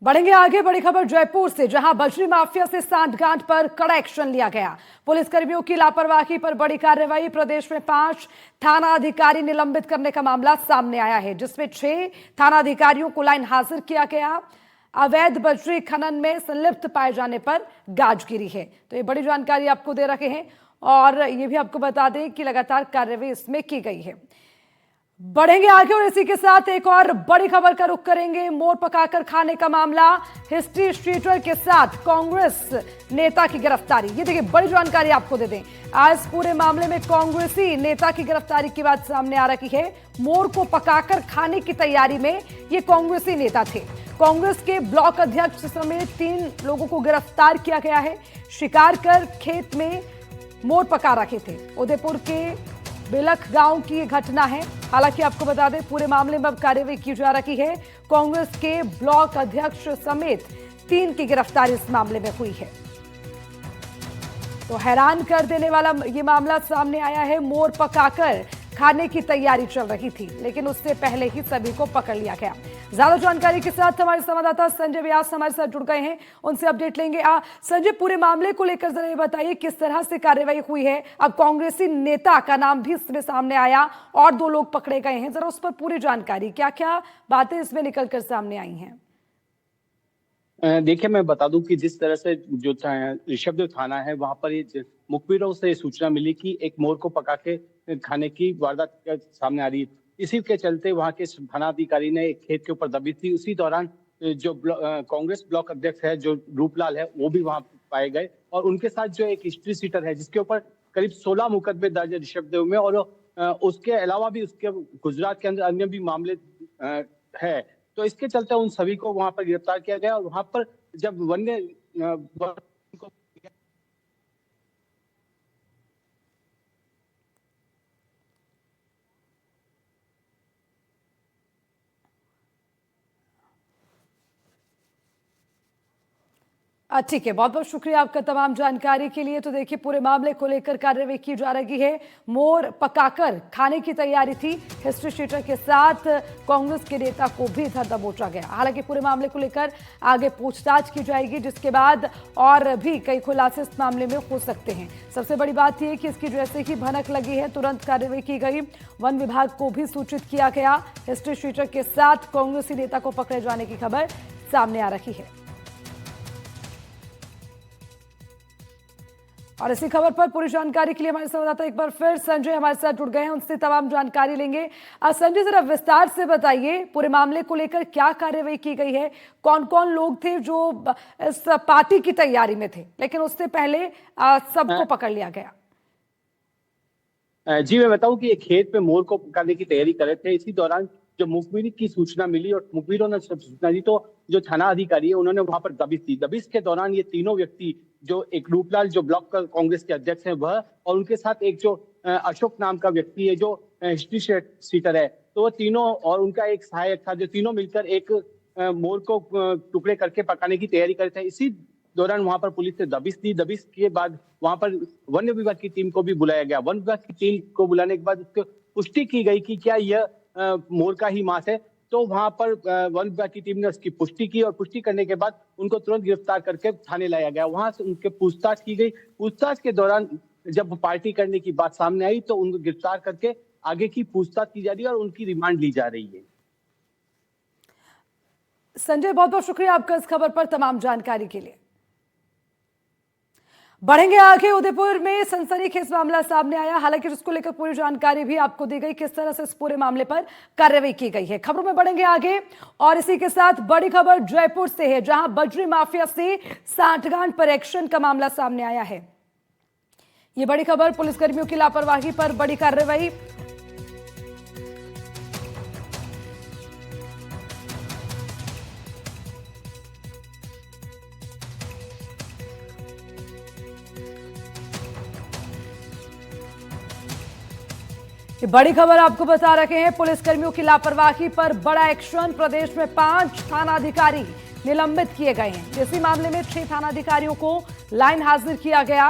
बढ़ेंगे आगे। बड़ी खबर जयपुर से, जहां बजरी माफिया से सांठगांठ पर कड़ा एक्शन लिया गया। पुलिसकर्मियों की लापरवाही पर बड़ी कार्रवाई। प्रदेश में 5 थाना अधिकारी निलंबित करने का मामला सामने आया है, जिसमें 6 थाना अधिकारियों को लाइन हाजिर किया गया। अवैध बजरी खनन में संलिप्त पाए जाने पर गाजगिरी है। तो ये बड़ी जानकारी आपको दे रखे हैं और ये भी आपको बता दें कि लगातार कार्रवाई इसमें की गई है। बढ़ेंगे आगे और इसी के साथ एक और बड़ी खबर का रुख करेंगे। मोर पकाकर खाने का मामला, हिस्ट्री शीटर के साथ कांग्रेस नेता की गिरफ्तारी। ये देखिए, बड़ी जानकारी आपको दे दें। आज पूरे मामले में कांग्रेसी नेता की गिरफ्तारी की बात सामने आ रही है। मोर को पकाकर खाने की तैयारी में ये कांग्रेसी नेता थे। कांग्रेस के ब्लॉक अध्यक्ष समेत 3 लोगों को गिरफ्तार किया गया है। शिकार कर खेत में मोर पका रखे थे। उदयपुर के बेलख गांव की ये घटना है। हालांकि आपको बता दें, पूरे मामले में अब कार्रवाई की जा रही है। कांग्रेस के ब्लॉक अध्यक्ष समेत 3 की गिरफ्तारी इस मामले में हुई है। तो हैरान कर देने वाला ये मामला सामने आया है। मोर पकाकर खाने की तैयारी चल रही थी, लेकिन उससे पहले ही सभी को पकड़ लिया गया। ज्यादा जानकारी के साथ हमारे संवाददाता संजय व्यास हमारे साथ जुड़ गए हैं, उनसे अपडेट लेंगे। संजय, पूरे मामले को लेकर जरा ये बताइए, किस तरह से कार्रवाई हुई है? अब कांग्रेसी नेता का नाम भी इसमें सामने आया और 2 लोग पकड़े गए हैं। जरा उस पर पूरी जानकारी, क्या क्या बातें इसमें निकलकर सामने आई हैं? देखिए, मैं बता दूं कि जिस तरह से जो ऋषभदेव थाना है, वहां पर ये मुखबिरों से सूचना मिली कि एक मोर को पका के खाने की वारदात सामने आ रही है। इसी के चलते वहां के थानाधिकारी ने एक खेत के ऊपर दबिश दी। उसी दौरान जो कांग्रेस ब्लॉक अध्यक्ष है, जो रूपलाल है, वो भी वहां पाए गए और उनके साथ जो एक हिस्ट्री सीटर है, जिसके ऊपर करीब 16 मुकदमे दर्ज है ऋषभदेव में, और उसके अलावा भी उसके गुजरात के अंदर अन्य भी मामले है। तो इसके चलते उन सभी को वहां पर गिरफ्तार किया गया और वहां पर जब वन्य को ठीक है, बहुत बहुत शुक्रिया आपका तमाम जानकारी के लिए। तो देखिए, पूरे मामले को लेकर कार्रवाई की जा रही है। मोर पकाकर खाने की तैयारी थी। हिस्ट्री शीटर के साथ कांग्रेस के नेता को भी इधर दबोचा गया। हालांकि पूरे मामले को लेकर आगे पूछताछ की जाएगी, जिसके बाद और भी कई खुलासे इस मामले में हो सकते हैं। सबसे बड़ी बात यह कि इसकी जैसे ही भनक लगी है, तुरंत कार्रवाई की गई। वन विभाग को भी सूचित किया गया। हिस्ट्री शीटर के साथ कांग्रेसी नेता को पकड़े जाने की खबर सामने आ रही है। और इसी खबर पर पूरी जानकारी के लिए हमारे संवाददाता एक बार फिर संजय हमारे साथ जुड़ गए हैं, उनसे तमाम जानकारी लेंगे। संजय, जरा विस्तार से बताइए, पूरे मामले को लेकर क्या कार्रवाई की गई है? कौन कौन लोग थे जो इस पार्टी की तैयारी में थे, लेकिन उससे पहले सबको पकड़ लिया गया? जी, मैं बताऊं कि एक खेत पे मोर को पकाने की तैयारी कर रहे थे। इसी दौरान जब मुखबिर की सूचना मिली और मुखबिरों ने सूचना दी, तो जो थाना अधिकारी है, उन्होंने वहां पर दबिश दी। दबिश के दौरान ये तीनों व्यक्ति, जो एक रूपलाल जो ब्लॉक कांग्रेस के अध्यक्ष हैं, वह और उनके साथ एक जो अशोक नाम का व्यक्ति है, जो हिस्ट्री सीटर है, तो वो तीनों और उनका एक सहायक था, जो तीनों मिलकर एक मोर को टुकड़े करके पकाने की तैयारी कर रहे थे। इसी दौरान वहां पर पुलिस ने दबिश दी। दबिश के बाद वहां पर वन विभाग की टीम को भी बुलाया गया। वन विभाग की टीम को बुलाने के बाद उसको पुष्टि की गई कि क्या यह मोर का ही मांस है। तो वहां पर वन विभाग की टीम ने उसकी पुष्टि की और पुष्टि करने के बाद उनको तुरंत गिरफ्तार करके थाने लाया गया। वहां से उनके पूछताछ की गई। पूछताछ के दौरान जब पार्टी करने की बात सामने आई, तो उनको गिरफ्तार करके आगे की पूछताछ की जा रही है और उनकी रिमांड ली जा रही है। संजय, बहुत बहुत शुक्रिया आपका इस खबर पर तमाम जानकारी के लिए। बढ़ेंगे आगे। उदयपुर में सनसनीखेज मामला सामने आया। हालांकि जिसको लेकर पूरी जानकारी भी आपको दी गई, किस तरह से इस पूरे मामले पर कार्रवाई की गई है। खबरों में बढ़ेंगे आगे और इसी के साथ बड़ी खबर जयपुर से है, जहां बजरी माफिया से सांठगांठ पर एक्शन का मामला सामने आया है। यह बड़ी खबर, पुलिसकर्मियों की लापरवाही पर बड़ी कार्रवाई। ये बड़ी खबर आपको बता रहे हैं, पुलिसकर्मियों की लापरवाही पर बड़ा एक्शन। प्रदेश में 5 थाना अधिकारी निलंबित किए गए हैं। इसी मामले में 6 थाना अधिकारियों को लाइन हाजिर किया गया।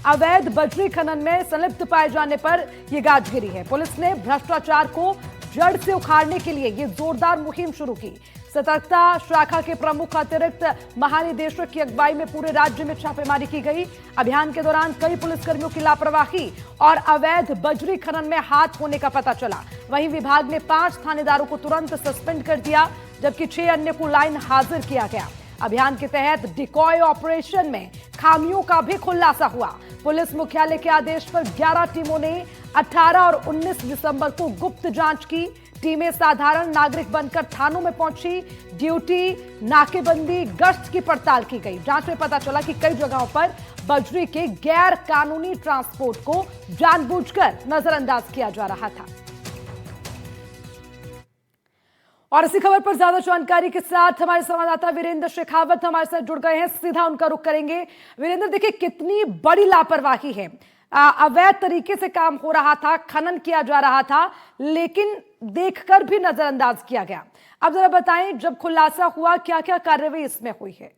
अवैध बजरी खनन में संलिप्त पाए जाने पर यह गाजगिरी है। पुलिस ने भ्रष्टाचार को जड़ से उखाड़ने के लिए यह जोरदार मुहिम शुरू की। सतर्कता शाखा के प्रमुख अतिरिक्त महानिदेशक की अगुवाई में पूरे राज्य में छापेमारी की गई। अभियान के दौरान कई पुलिसकर्मियों की लापरवाही और अवैध बजरी खनन में हाथ होने का पता चला। वहीं विभाग ने 5 थानेदारों को तुरंत सस्पेंड कर दिया, जबकि 6 अन्य को लाइन हाजिर किया गया। अभियान के तहत डिकॉय ऑपरेशन में खामियों का भी खुलासा हुआ। पुलिस मुख्यालय के आदेश पर 11 टीमों ने 18 और 19 दिसंबर को गुप्त जांच की। टीमें साधारण नागरिक बनकर थानों में पहुंची। ड्यूटी, नाकेबंदी, गश्त की पड़ताल की गई। जांच में पता चला कि कई जगहों पर बजरी के गैर कानूनी ट्रांसपोर्ट को जानबूझकर नजरअंदाज किया जा रहा था। और इसी खबर पर ज्यादा जानकारी के साथ हमारे संवाददाता वीरेंद्र शेखावत हमारे साथ जुड़ गए हैं। सीधा उनका रुख करेंगे। वीरेंद्र, देखिए कितनी बड़ी लापरवाही है। अवैध तरीके से काम हो रहा था, खनन किया जा रहा था, लेकिन देखकर भी नजरअंदाज किया गया। अब जरा बताएं, जब खुलासा हुआ क्या क्या कार्रवाई इसमें हुई है?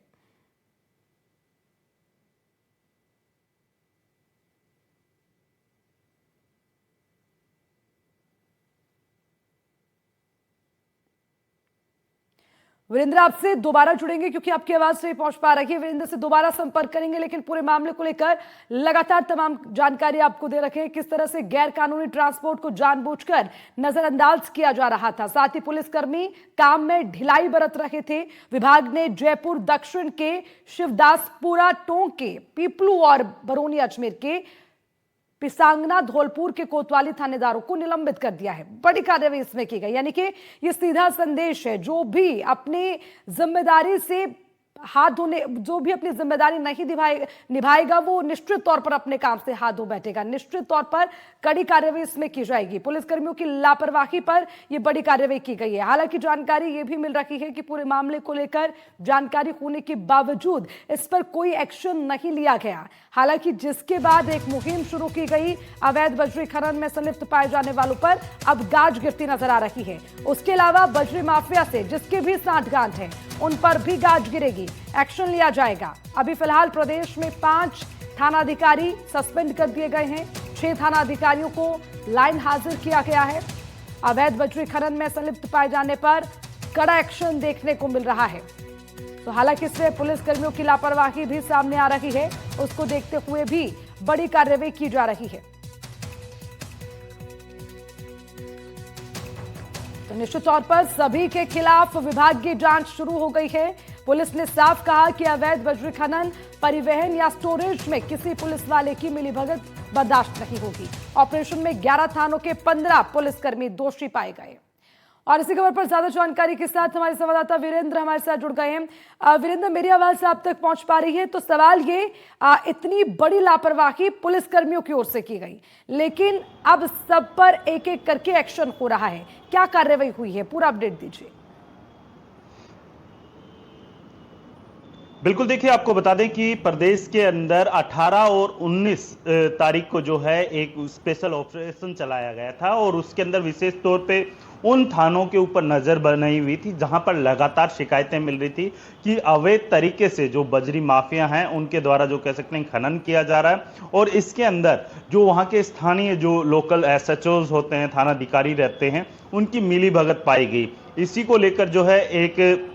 वीरेंद्र, आपसे दोबारा जुड़ेंगे क्योंकि आपकी आवाज से पहुंच पा रही है। वीरेंद्र से दोबारा संपर्क करेंगे, लेकिन पूरे मामले को लेकर लगातार तमाम जानकारी आपको दे रखे हैं। किस तरह से गैर कानूनी ट्रांसपोर्ट को जानबूझकर नजरअंदाज किया जा रहा था, साथ ही पुलिसकर्मी काम में ढिलाई बरत रहे थे। विभाग ने जयपुर दक्षिण के शिवदासपुरा टोंक के पीपलू और बरौनी अजमेर के पिसांगना धौलपुर के कोतवाली थानेदारों को निलंबित कर दिया है। बड़ी कार्रवाई इसमें की गई, यानी कि ये सीधा संदेश है, जो भी अपनी जिम्मेदारी से हाथ धोने, जो भी अपनी जिम्मेदारी नहीं निभाएगा वो निश्चित तौर पर अपने काम से हाथ धो बैठेगा। निश्चित तौर पर कड़ी कार्रवाई इसमें की जाएगी। पुलिसकर्मियों की लापरवाही पर यह बड़ी कार्रवाई की गई है। हालांकि जानकारी यह भी मिल रही है कि पूरे मामले को लेकर जानकारी होने के बावजूद इस पर कोई एक्शन नहीं लिया गया। हालांकि जिसके बाद एक मुहिम शुरू की गई, अवैध बजरी खनन में संलिप्त पाए जाने वालों पर अब गाज गिरती नजर आ रही है। उसके अलावा बजरी माफिया से जिसके भी सांठगांठ है उन पर भी गाज गिरेगी, एक्शन लिया जाएगा। अभी फिलहाल प्रदेश में 5 थानाधिकारी सस्पेंड कर दिए गए हैं। 6 थानाधिकारियों को लाइन हाजिर किया गया है। अवैध बजरी खनन में संलिप्त पाए जाने पर कड़ा एक्शन देखने को मिल रहा है। तो हालांकि इससे पुलिसकर्मियों की लापरवाही भी सामने आ रही है, उसको देखते हुए भी बड़ी कार्रवाई की जा रही है। तो निश्चित तौर पर सभी के खिलाफ विभागीय जांच शुरू हो गई है। पुलिस ने साफ कहा कि अवैध बजरी खनन, परिवहन या स्टोरेज में किसी पुलिस वाले की मिलीभगत बर्दाश्त नहीं होगी। ऑपरेशन में 11 थानों के 15 पुलिसकर्मी दोषी पाए गए। और इसी खबर पर ज्यादा जानकारी के साथ हमारे संवाददाता वीरेंद्र हमारे साथ जुड़ गए हैं। वीरेंद्र, मेरी आवाज आप तक पहुंच पा रही है? तो सवाल ये, इतनी बड़ी लापरवाही पुलिसकर्मियों की ओर से की गई, लेकिन अब सब पर एक एक करके एक्शन हो रहा है। क्या कार्रवाई हुई है, पूरा अपडेट दीजिए। बिल्कुल, देखिए आपको बता दें कि प्रदेश के अंदर 18 और 19 तारीख को जो है एक स्पेशल ऑपरेशन चलाया गया था और उसके अंदर विशेष तौर पे उन थानों के ऊपर नजर बनाई हुई थी जहां पर लगातार शिकायतें मिल रही थी कि अवैध तरीके से जो बजरी माफिया हैं उनके द्वारा जो कह सकते हैं खनन किया जा रहा है। और इसके अंदर जो वहां के स्थानीय जो लोकल एसएचओज होते हैं, थानाधिकारी रहते हैं, उनकी मिलीभगत पाई गई। इसी को लेकर जो है एक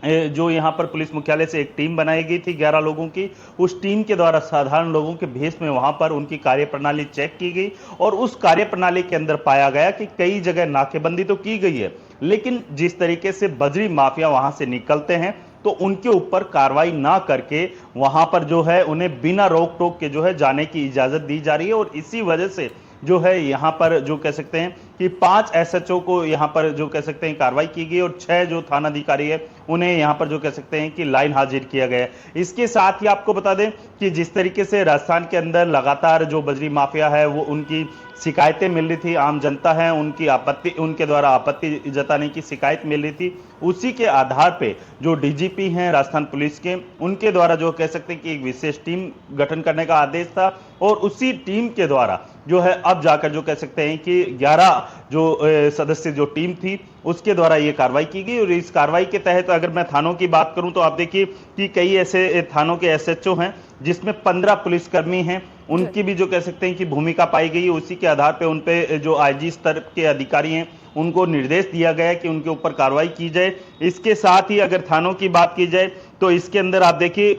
जो यहाँ पर पुलिस मुख्यालय से एक टीम बनाई गई थी 11 लोगों की, उस टीम के द्वारा साधारण लोगों के भेष में वहां पर उनकी कार्यप्रणाली चेक की गई और उस कार्यप्रणाली के अंदर पाया गया कि कई जगह नाकेबंदी तो की गई है, लेकिन जिस तरीके से बजरी माफिया वहां से निकलते हैं तो उनके ऊपर कार्रवाई ना करके वहां पर जो है उन्हें बिना रोक टोक के जो है जाने की इजाजत दी जा रही है। और इसी वजह से जो है यहाँ पर जो कह सकते हैं कि 5 एसएचओ को यहाँ पर जो कह सकते हैं कार्रवाई की गई और 6 जो थानाधिकारी है उन्हें यहाँ पर जो कह सकते हैं कि लाइन हाजिर किया गया। इसके साथ ही आपको बता दें कि जिस तरीके से राजस्थान के अंदर लगातार जो बजरी माफिया है वो उनकी शिकायतें मिल रही थी, आम जनता है उनकी आपत्ति, उनके द्वारा आपत्ति जताने की शिकायत मिल रही थी, उसी के आधार पे जो डीजीपी हैं राजस्थान पुलिस के, उनके द्वारा जो कह सकते हैं कि एक विशेष टीम गठन करने का आदेश था और उसी टीम के द्वारा जो है अब जाकर जो कह सकते हैं कि 11 जो सदस्य जो टीम थी उसके द्वारा ये कार्रवाई की गई। और इस कार्रवाई के तहत अगर मैं थानों की बात करूं तो आप देखिए कि कई ऐसे थानों के एसएचओ हैं जिसमें 15 पुलिसकर्मी हैं, उनकी भी जो कह सकते हैं कि भूमिका पाई गई है, उसी के आधार पे उन पे जो आईजी स्तर के अधिकारी हैं उनको निर्देश दिया गया है कि उनके ऊपर कार्रवाई की जाए। इसके साथ ही अगर थानों की बात की जाए तो इसके अंदर आप देखिए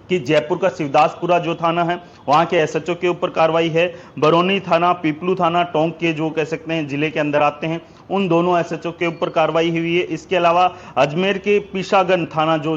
कि जयपुर का शिवदासपुरा जो थाना है वहां के एसएचओ के ऊपर कार्रवाई है। बरौनी थाना, पीपलू थाना, टोंक के जो कह सकते हैं जिले के अंदर आते हैं, उन दोनों एसएचओ के ऊपर कार्रवाई हुई है। इसके अलावा अजमेर के पिशागन थाना जो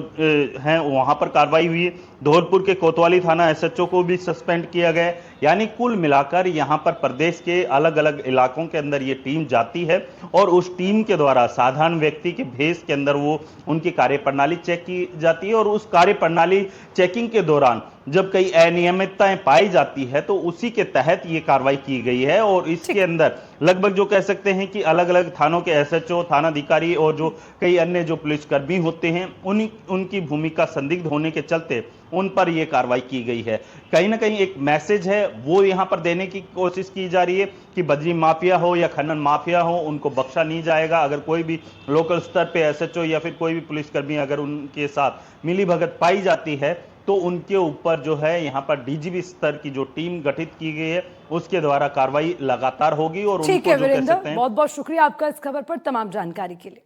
है वहां पर कार्रवाई हुई है। धौलपुर के कोतवाली थाना एसएचओ को भी सस्पेंड किया गया है। यानी कुल मिलाकर यहां पर प्रदेश के अलग अलग इलाकों के अंदर ये टीम जाती है और उस टीम के द्वारा साधारण व्यक्ति के भेष के अंदर वो उनकी कार्यप्रणाली चेक की जाती है और उस कार्यप्रणाली चेकिंग के दौरान जब कई अनियमितताएं पाई जाती है तो उसी के तहत ये कार्रवाई की गई है। और इसके अंदर लगभग जो कह सकते हैं कि अलग अलग थानों के एसएचओ, थानाधिकारी और जो कई अन्य जो पुलिसकर्मी होते हैं उनकी भूमिका संदिग्ध होने के चलते उन पर यह कार्रवाई की गई है। कहीं ना कहीं एक मैसेज है वो यहां पर देने की कोशिश की जा रही है कि बजरी माफिया हो या खनन माफिया हो, उनको बख्शा नहीं जाएगा। अगर कोई भी लोकल स्तर पे एसएचओ या फिर कोई भी पुलिसकर्मी अगर उनके साथ मिलीभगत पाई जाती है तो उनके ऊपर जो है यहाँ पर डीजीपी स्तर की जो टीम गठित की गई है उसके द्वारा कार्रवाई लगातार होगी। और ठीक है वीरेंद्र, बहुत बहुत शुक्रिया आपका इस खबर पर तमाम जानकारी के लिए।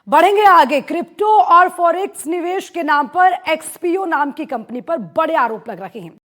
बढ़ेंगे आगे। क्रिप्टो और फॉरेक्स निवेश के नाम पर एक्सपीओ नाम की कंपनी पर बड़े आरोप लग रहे हैं।